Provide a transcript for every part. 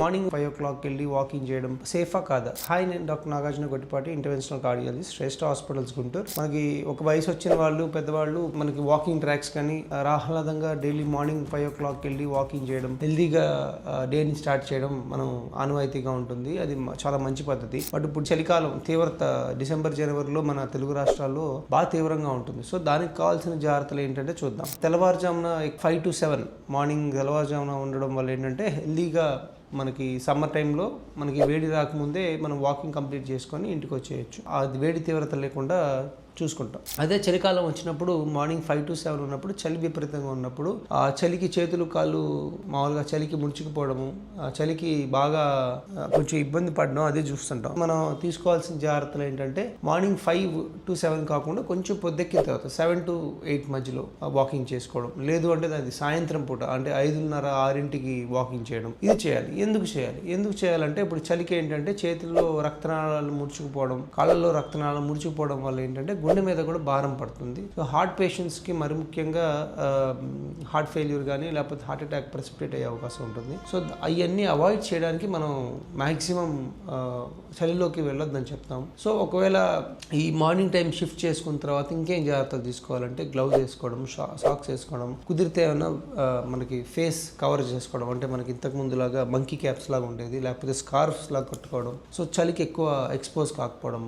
Morning 5 o'clock వెళ్ళి walking చేయడం సేఫా కాదా? హాయ్, నేను doctor Nagarjuna Gottipati, interventional cardiologist, Shreshta hospitals Guntur. మనకి ఒక వయసు వచ్చిన వాళ్ళు, పెద్దవాళ్ళు మనకి వాకింగ్ ట్రాక్స్ కానీ ఆహ్లాదంగా డైలీ మార్నింగ్ 5 o'clock వెళ్ళి వాకింగ్ చేయడం, హెల్దీగా డేని స్టార్ట్ చేయడం మనం ఆనవాయితీగా ఉంటుంది. అది చాలా మంచి పద్ధతి. బట్ ఇప్పుడు చలికాలం తీవ్రత డిసెంబర్ జనవరిలో మన తెలుగు రాష్ట్రాల్లో బాగా తీవ్రంగా ఉంటుంది. సో దానికి కావాల్సిన జాగ్రత్తలు ఏంటంటే చూద్దాం. తెల్లవారుజామున 5 to 7 మార్నింగ్ తెల్లవారుజామున ఉండడం వల్ల ఏంటంటే హెల్దీగా మనకి సమ్మర్ టైంలో మనకి వేడి రాకముందే మనం వాకింగ్ కంప్లీట్ చేసుకొని ఇంటికి వచ్చేయచ్చు. అది వేడి తీవ్రత లేకుండా చూసుకుంటాం. అదే చలికాలం వచ్చినప్పుడు మార్నింగ్ 5 to 7 ఉన్నప్పుడు చలి విపరీతంగా ఉన్నప్పుడు ఆ చలికి చేతులు కాళ్ళు మామూలుగా చలికి ముడుచుకుపోవడము, ఆ చలికి బాగా కొంచెం ఇబ్బంది పడడం అదే చూస్తుంటాం. మనం తీసుకోవాల్సిన జాగ్రత్తలు ఏంటంటే మార్నింగ్ 5 to 7 కాకుండా కొంచెం పొద్దెక్కిన తర్వాత 7 to 8 మధ్యలో వాకింగ్ చేసుకోవడం. లేదు అంటే అది సాయంత్రం పూట అంటే 5:30, 6కి వాకింగ్ చేయడం. ఇది చేయాలి. ఎందుకు చేయాలంటే ఇప్పుడు చలికి ఏంటంటే చేతుల్లో రక్తనాళాలు ముడుచుకుపోవడం, కాళ్ళల్లో రక్తనాళాలు ముడుచుకుపోవడం వల్ల ఏంటంటే గుండె మీద కూడా భారం పడుతుంది. సో హార్ట్ పేషెంట్స్కి మరి ముఖ్యంగా హార్ట్ ఫెయిల్యూర్ కానీ లేకపోతే హార్ట్ అటాక్ ప్రెసిపిటేట్ అయ్యే అవకాశం ఉంటుంది. సో అవన్నీ అవాయిడ్ చేయడానికి మనం మ్యాక్సిమం చలిలోకి వెళ్ళొద్దని చెప్తాం. సో ఒకవేళ ఈ మార్నింగ్ టైం షిఫ్ట్ చేసుకున్న తర్వాత ఇంకేం జాగ్రత్తలు తీసుకోవాలంటే గ్లౌజ్ వేసుకోవడం, సాక్స్ వేసుకోవడం, కుదిరితే ఏమైనా మనకి ఫేస్ కవర్ చేసుకోవడం, అంటే మనకి ఇంతకు ముందులాగా మంకీ క్యాప్స్ లాగా ఉండేది, లేకపోతే స్కార్ఫ్స్ లాగా కట్టుకోవడం. సో చలికి ఎక్కువ ఎక్స్పోజ్ కాకపోవడం,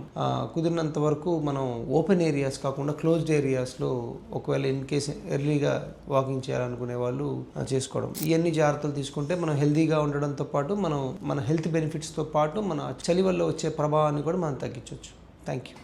కుదిరినంత వరకు మనం ఓపెన్ ఏరియాస్ కాకుండా క్లోజ్డ్ ఏరియాస్లో ఒకవేళ ఇన్ కేస్ ఎర్లీగా వాకింగ్ చేయాలనుకునే వాళ్ళు చేసుకోవడం. ఇవన్నీ జాగ్రత్తలు తీసుకుంటే మనం హెల్తీగా ఉండడంతో పాటు మన హెల్త్ బెనిఫిట్స్తో పాటు మన చలి వల్ల వచ్చే ప్రభావాన్ని కూడా మనం తగ్గించవచ్చు. Thank you.